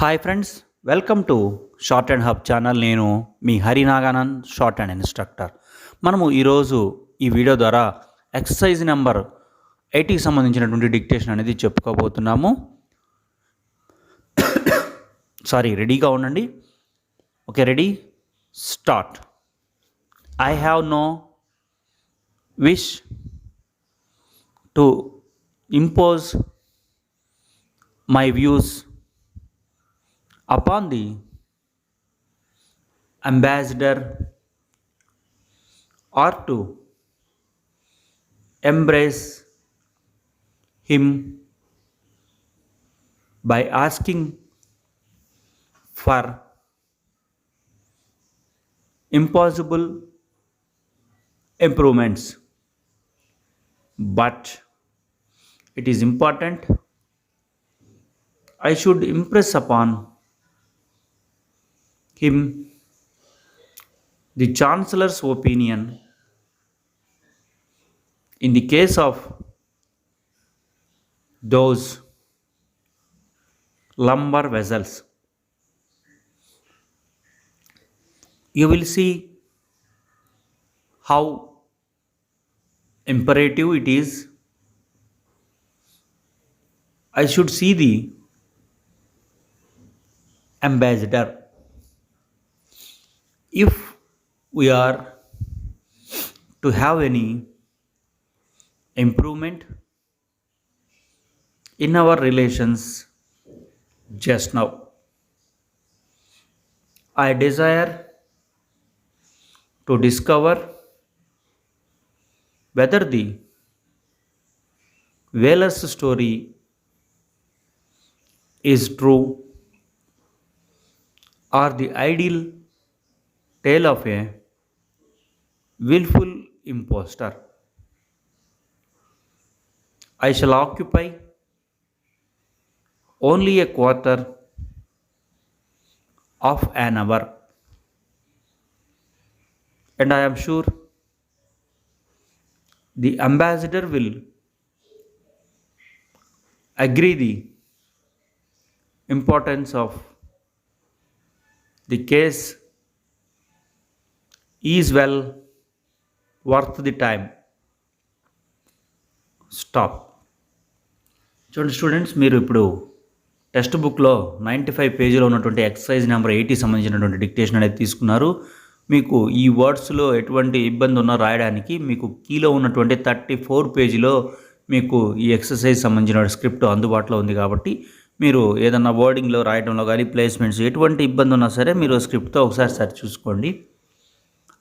Hi friends, welcome to short and hub channel. నేను మీ హరినాగానంద్, short and instructor. మనము ఈరోజు ఈ వీడియో ద్వారా ఎక్సర్సైజ్ నెంబర్ 80కి సంబంధించినటువంటి డిక్టేషన్ అనేది చెప్పుకోబోతున్నాము. రెడీగా ఉండండి. Okay, ready, start. I have no wish to impose my views upon the ambassador or to embrace him by asking for impossible improvements, but it is important I should impress upon him the Chancellor's opinion in the case of those lumber vessels. You will see how imperative it is I should see the ambassador. If we are to have any improvement in our relations just now, I desire to discover whether the whaler's story is true or the ideal tale of a willful impostor. I shall occupy only a quarter of an hour, and I am sure the ambassador will agree the importance of the case is well worth the time. Stop. చూడండి students, మీరు ఇప్పుడు text బుక్లో 95 పేజీలో ఉన్నటువంటి exercise number 80 సంబంధించినటువంటి dictation అనేది తీసుకున్నారు. మీకు ఈ వర్డ్స్లో ఎటువంటి ఇబ్బంది ఉన్నా రాయడానికి మీకు కీలో ఉన్నటువంటి 34 పేజీలో మీకు ఈ ఎక్సర్సైజ్ సంబంధించిన స్క్రిప్ట్ అందుబాటులో ఉంది. కాబట్టి మీరు ఏదన్నా వర్డింగ్లో రాయడంలో కానీ ప్లేస్మెంట్స్ ఎటువంటి ఇబ్బంది ఉన్నా సరే మీరు స్క్రిప్ట్తో ఒకసారి సరి చూసుకోండి.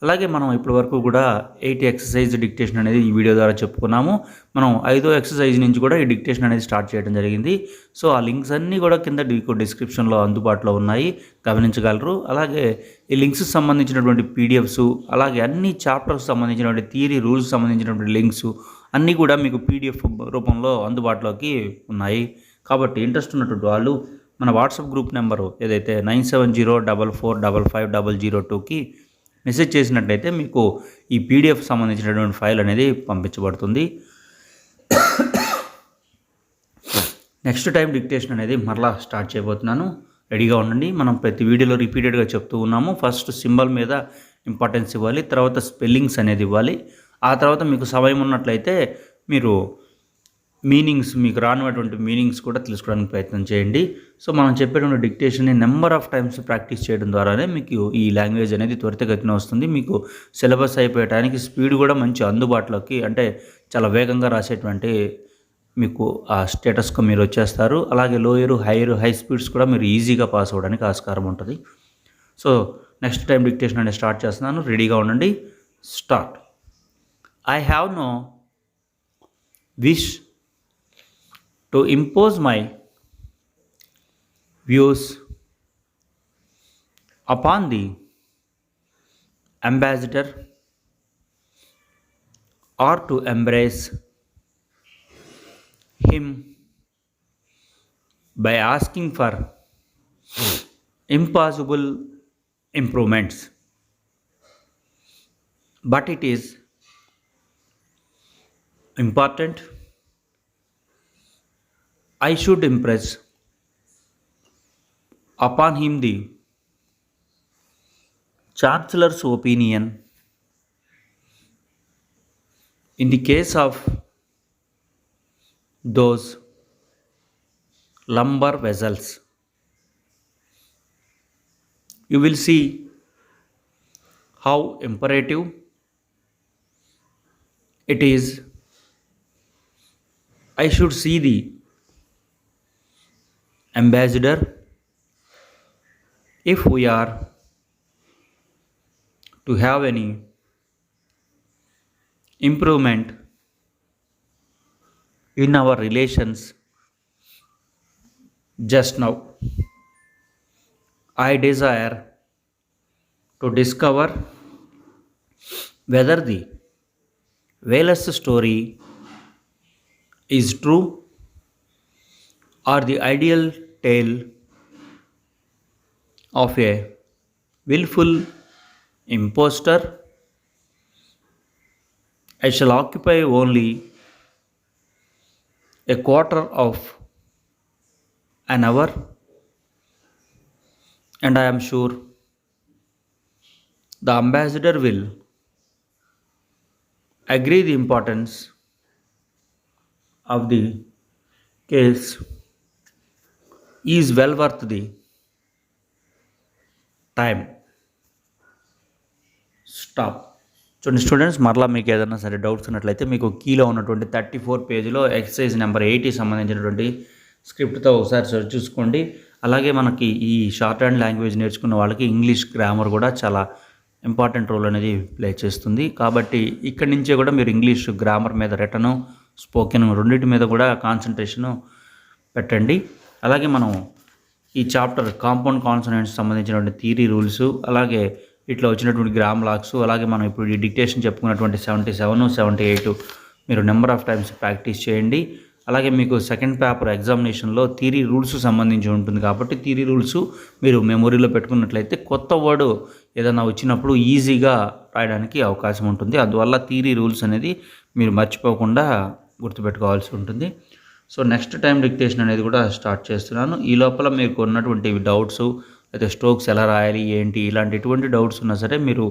అలాగే మనం ఇప్పటి వరకు కూడా 80 ఎక్సర్సైజ్ డిక్టేషన్ అనేది ఈ వీడియో ద్వారా చెప్పుకున్నాము. మనం 5వ ఎక్సర్సైజ్ నుంచి కూడా ఈ డిక్టేషన్ అనేది స్టార్ట్ చేయడం జరిగింది. సో ఆ లింక్స్ అన్నీ కూడా కింద డిస్క్రిప్షన్లో అందుబాటులో ఉన్నాయి, గమనించగలరు. అలాగే ఈ లింక్స్ సంబంధించినటువంటి పీడిఎఫ్స్, అలాగే అన్ని చాప్టర్స్ సంబంధించినటువంటి థియరీ రూల్స్ సంబంధించినటువంటి లింక్స్ అన్నీ కూడా మీకు పీడిఎఫ్ రూపంలో అందుబాటులోకి ఉన్నాయి. కాబట్టి ఇంట్రెస్ట్ ఉన్నటువంటి వాళ్ళు మన వాట్సాప్ గ్రూప్ నెంబరు ఏదైతే 9704455002కి మెసేజ్ చేసినట్లయితే మీకు ఈ పీడిఎఫ్ సంబంధించినటువంటి ఫైల్ అనేది పంపించబడుతుంది. నెక్స్ట్ టైం డిక్టేషన్ అనేది మరలా స్టార్ట్ చేయబోతున్నాను, రెడీగా ఉండండి. మనం ప్రతి వీడియోలో రిపీటెడ్గా చెప్తూ ఉన్నాము. ఫస్ట్ సింబల్ మీద ఇంపార్టెన్స్ ఇవ్వాలి, తర్వాత స్పెల్లింగ్స్ అనేది ఇవ్వాలి. ఆ తర్వాత మీకు సమయం ఉన్నట్లయితే మీరు మీనింగ్స్, మీకు రానటువంటి మీనింగ్స్ కూడా తెలుసుకోవడానికి ప్రయత్నం చేయండి. సో మనం చెప్పేటువంటి డిక్టేషన్ని నెంబర్ ఆఫ్ టైమ్స్ ప్రాక్టీస్ చేయడం ద్వారానే మీకు ఈ లాంగ్వేజ్ అనేది త్వరితగతిన వస్తుంది. మీకు సిలబస్ అయిపోయడానికి స్పీడ్ కూడా మంచి అందుబాటులోకి, అంటే చాలా వేగంగా రాసేటువంటి మీకు ఆ స్టేటస్కు మీరు వచ్చేస్తారు. అలాగే లోయరు హై స్పీడ్స్ కూడా మీరు ఈజీగా పాస్ అవ్వడానికి ఆస్కారం ఉంటుంది. సో నెక్స్ట్ టైం డిక్టేషన్ అనేది స్టార్ట్ చేస్తున్నాను, రెడీగా ఉండండి. Start. I have no wish to impose my views upon the ambassador or to embrace him by asking for impossible improvements, but it is important I should impress upon him the chancellor's opinion in the case of those lumber vessels. You will see how imperative it is. I should see the ambassador if we are to have any improvement in our relations just now. I desire to discover whether the whale's story is true or the ideal tale of a willful impostor. I shall occupy only a quarter of an hour, and I am sure the ambassador will agree the importance of the case is well worth the time. Stop. చూడండి students, మరలా మీకు ఏదైనా సరే doubts ఉన్నట్లయితే మీకు కీలో ఉన్నటువంటి 34 పేజీలో exercise number 80 సంబంధించినటువంటి స్క్రిప్ట్తో ఒకసారి చూసుకోండి. అలాగే మనకి ఈ షార్ట్ హ్యాండ్ లాంగ్వేజ్ నేర్చుకున్న వాళ్ళకి ఇంగ్లీష్ గ్రామర్ కూడా చాలా ఇంపార్టెంట్ రోల్ అనేది ప్లే చేస్తుంది. కాబట్టి ఇక్కడి నుంచే కూడా మీరు ఇంగ్లీష్ గ్రామర్ మీద రిటను స్పోకెన్ రెండింటి మీద కూడా కాన్సన్ట్రేషను పెట్టండి. అలాగే మనం ఈ చాప్టర్ కాంపౌండ్ కాన్సనెంట్స్ సంబంధించినటువంటి థియరీ రూల్స్, అలాగే ఇట్లా వచ్చినటువంటి గ్రామ్ లాక్స్, అలాగే మనం ఇప్పుడు ఈ డిక్టేషన్ చెప్పుకున్నటువంటి 77, 78 మీరు నెంబర్ ఆఫ్ టైమ్స్ ప్రాక్టీస్ చేయండి. అలాగే మీకు సెకండ్ పేపర్ ఎగ్జామినేషన్లో థియరీ రూల్స్ సంబంధించి ఉంటుంది కాబట్టి థియరీ రూల్స్ మీరు మెమొరీలో పెట్టుకున్నట్లయితే కొత్త వర్డ్ ఏదైనా వచ్చినప్పుడు ఈజీగా రాయడానికి అవకాశం ఉంటుంది. అందువల్ల థియరీ రూల్స్ అనేది మీరు మర్చిపోకుండా గుర్తుపెట్టుకోవాల్సి ఉంటుంది. సో నెక్స్ట్ టైం డిక్టేషన్ అనేది కూడా స్టార్ట్ చేస్తున్నాను. ఈ లోపల మీకు ఉన్నటువంటి డౌట్స్ అయితే స్ట్రోక్స్ ఎలా రాయాలి ఏంటి ఇలాంటి ఎటువంటి డౌట్స్ ఉన్నా సరే మీరు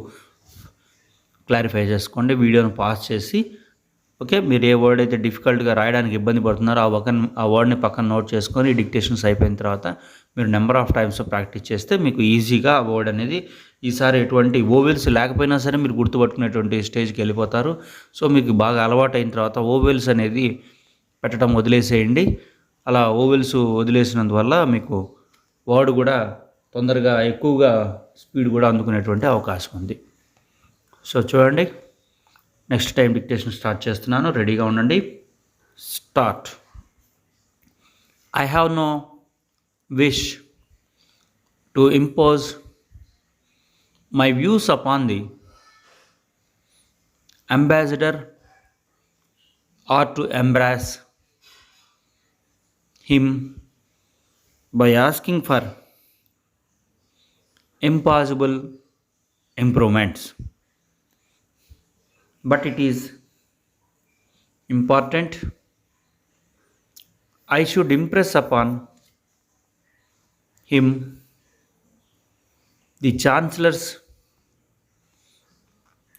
క్లారిఫై చేసుకోండి. వీడియోను పాస్ చేసి ఓకే, మీరు ఏ వర్డ్ అయితే డిఫికల్ట్గా రాయడానికి ఇబ్బంది పడుతున్నారో ఆ వర్డ్ని పక్కన నోట్ చేసుకొని డిక్టేషన్స్ అయిపోయిన తర్వాత మీరు నెంబర్ ఆఫ్ టైమ్స్ ప్రాక్టీస్ చేస్తే మీకు ఈజీగా ఆ వర్డ్ అనేది ఈసారి ఎటువంటి ఓవెల్స్ లేకపోయినా సరే మీరు గుర్తుపట్టుకునేటువంటి స్టేజ్కి వెళ్ళిపోతారు. సో మీకు బాగా అలవాటు అయిన తర్వాత ఓవెల్స్ అనేది పెట్టడం వదిలేసేయండి. అలా ఓవెల్స్ వదిలేసినందువల్ల మీకు వర్డ్ కూడా తొందరగా ఎక్కువగా స్పీడ్ కూడా అందుకునేటువంటి అవకాశం ఉంది. సో చూడండి, నెక్స్ట్ టైం డిక్టేషన్ స్టార్ట్ చేస్తున్నాను, రెడీగా ఉండండి. Start. I have no wish to impose my views upon the ambassador or to embarrass him by asking for impossible improvements. But it is important I should impress upon him the Chancellor's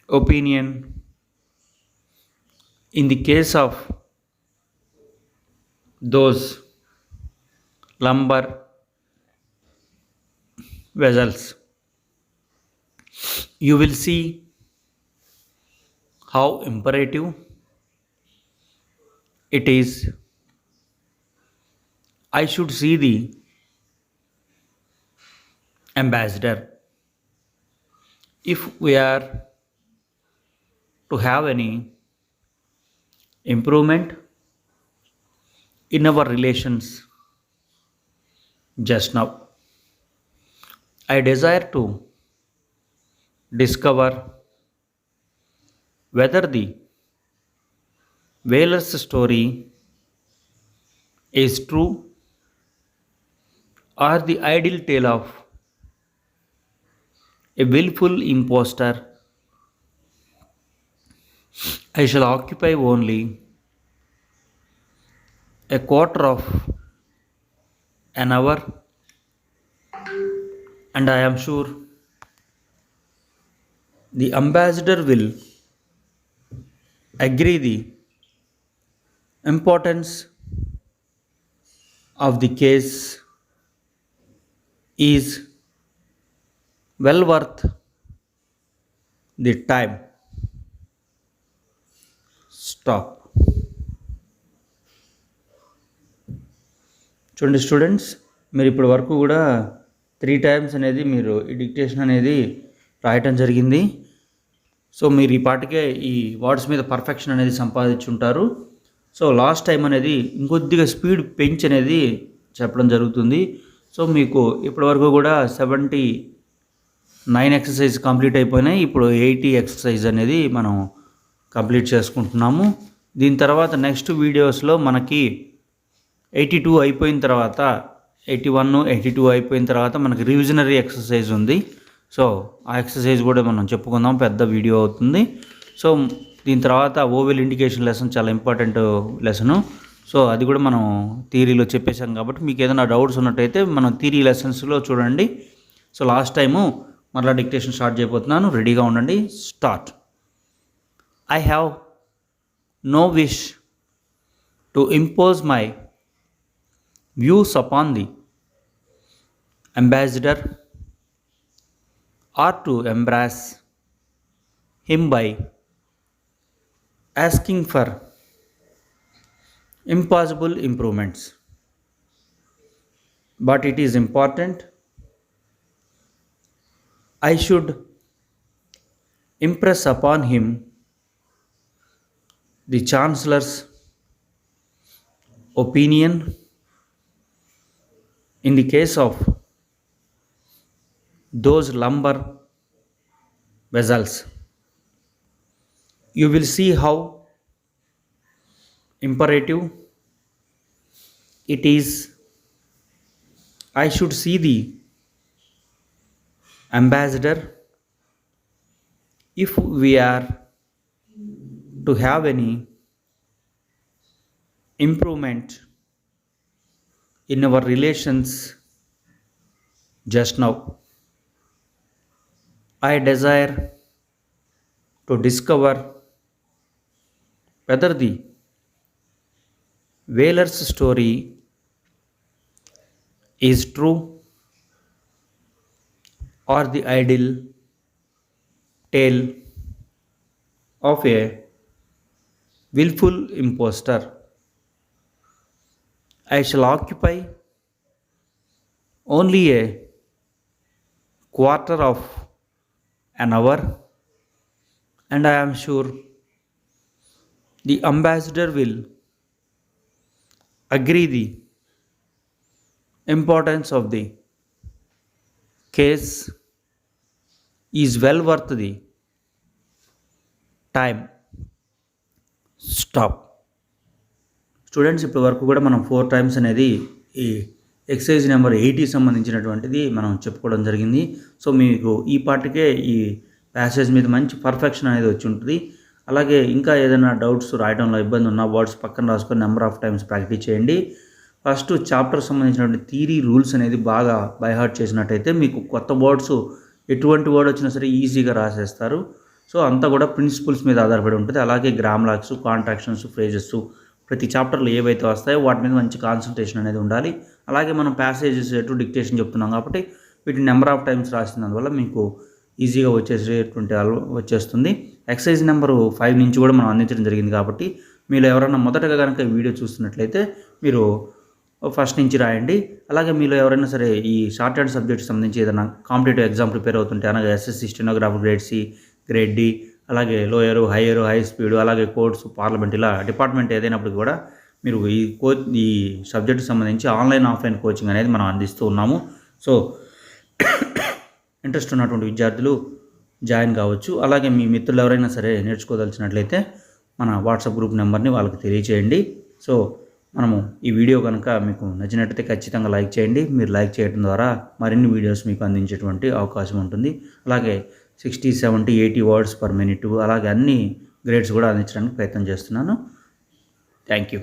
opinion in the case of those lumber vessels. You will see how imperative it is I should see the ambassador if we are to have any improvement in our relations just now. I desire to discover whether the whaler's story is true or the ideal tale of a willful impostor. I shall occupy only a quarter of an hour, and I am sure the ambassador will agree the importance of the case is well worth the time. Stop. చూడండి students, మీరు ఇప్పటి వరకు కూడా 3 times అనేది మీరు ఈ dictation అనేది రాయటం జరిగింది. సో మీరు ఈ పాటికే ఈ వర్డ్స్ మీద పర్ఫెక్షన్ అనేది సంపాదించుంటారు. సో లాస్ట్ టైం అనేది ఇంకొద్దిగా స్పీడ్ పెంచి అనేది చెప్పడం జరుగుతుంది. సో మీకు ఇప్పటివరకు కూడా 79 ఎక్సర్సైజ్ కంప్లీట్ అయిపోయినాయి. ఇప్పుడు 80 ఎక్సర్సైజ్ అనేది మనం కంప్లీట్ చేసుకుంటున్నాము. దీని తర్వాత నెక్స్ట్ వీడియోస్లో మనకి 82 అయిపోయిన తర్వాత 81, 82 అయిపోయిన తర్వాత మనకి రివిజనరీ ఎక్సర్సైజ్ ఉంది. సో ఆ ఎక్సర్సైజ్ కూడా మనం చెప్పుకుందాం, పెద్ద వీడియో అవుతుంది. సో దీని తర్వాత ఓవెల్ ఇండికేషన్ లెసన్ చాలా ఇంపార్టెంట్ లెసను. సో అది కూడా మనం థియరీలో చెప్పేశాం కాబట్టి మీకు ఏదైనా డౌట్స్ ఉన్నట్టయితే మనం థియరీ లెసన్స్లో చూడండి. సో లాస్ట్ టైము మరలా డిక్టేషన్ స్టార్ట్ చేయబోతున్నాను, రెడీగా ఉండండి. Start. I have no wish to impose my views upon the ambassador or to embrace him by asking for impossible improvements. But it is important I should impress upon him the Chancellor's opinion in the case of those lumber vessels. You will see how imperative it is I should see the ambassador if we are to have any improvement in our relations just now. I desire to discover whether the whaler's story is true or the idle tale of a willful impostor. I shall occupy only a quarter of an hour, and I am sure the ambassador will agree the importance of the case is well worth the time. Stop. Students ఇప్పటి వరకు కూడా మనం 4 times అనేది ఈ exercise number 80 సంబంధించినటువంటిది మనం చెప్పుకోవడం జరిగింది. సో మీకు ఈ పార్ట్కే ఈ ప్యాసేజ్ మీద మంచి పర్ఫెక్షన్ అనేది వచ్చి ఉంటుంది. అలాగే ఇంకా ఏదైనా డౌట్స్ రాయడంలో ఇబ్బంది ఉన్న వర్డ్స్ పక్కన రాసుకొని నెంబర్ ఆఫ్ టైమ్స్ ప్రాక్టీస్ చేయండి. ఫస్ట్ చాప్టర్ సంబంధించినటువంటి థియరీ రూల్స్ అనేది బాగా బైహార్ట్ చేసినట్టయితే మీకు కొత్త వర్డ్స్ ఎటువంటి వర్డ్ వచ్చినా సరే ఈజీగా రాసేస్తారు. సో అంతా కూడా ప్రిన్సిపల్స్ మీద ఆధారపడి ఉంటుంది. అలాగే గ్రామ్ లాక్స్, కాంట్రాక్షన్స్, ఫ్రేజెస్ ప్రతి చాప్టర్లో ఏవైతే వస్తాయో వాటి మీద మంచి కాన్సన్ట్రేషన్ అనేది ఉండాలి. అలాగే మనం ప్యాసేజెస్ ఎటు డిక్టేషన్ చెప్తున్నాం కాబట్టి వీటిని నెంబర్ ఆఫ్ టైమ్స్ రాసినందువల్ల మీకు ఈజీగా వచ్చేస్తుంది. ఎక్సర్సైజ్ నెంబర్ 5 నుంచి కూడా మనం అందించడం జరిగింది కాబట్టి మీరు ఎవరైనా మొదటగా కనుక వీడియో చూస్తున్నట్లయితే మీరు ఫస్ట్ నుంచి రాయండి. అలాగే మీలో ఎవరైనా సరే ఈ షార్ట్ హ్యాండ్ సబ్జెక్ట్ సంబంధించి ఏదైనా కాంపిటేటివ్ ఎగ్జామ్ ప్రిపేర్ అవుతుంటే అనగా SSC, stenographer grade C, grade D, అలాగే లోయరు, హైయరు, హై స్పీడు, అలాగే కోర్ట్స్, పార్లమెంట్ ఇలా డిపార్ట్మెంట్ ఏదైనప్పటికీ కూడా మీరు ఈ సబ్జెక్ట్కి సంబంధించి ఆన్లైన్, ఆఫ్లైన్ కోచింగ్ అనేది మనం అందిస్తూ ఉన్నాము. సో ఇంట్రెస్ట్ ఉన్నటువంటి విద్యార్థులు జాయిన్ కావచ్చు. అలాగే మీ మిత్రులు ఎవరైనా సరే నేర్చుకోదలిచినట్లయితే మన వాట్సాప్ గ్రూప్ నెంబర్ని వాళ్ళకి తెలియచేయండి. సో మనము ఈ వీడియో కనుక మీకు నచ్చినట్టయితే ఖచ్చితంగా లైక్ చేయండి. మీరు లైక్ చేయడం ద్వారా మరిన్ని వీడియోస్ మీకు అందించేటువంటి అవకాశం ఉంటుంది. అలాగే 60, 70, 80 వర్డ్స్ పర్ మినిట్ అలాగే అన్ని గ్రేడ్స్ కూడా అందించడానికి ప్రయత్నం చేస్తున్నాను. Thank you.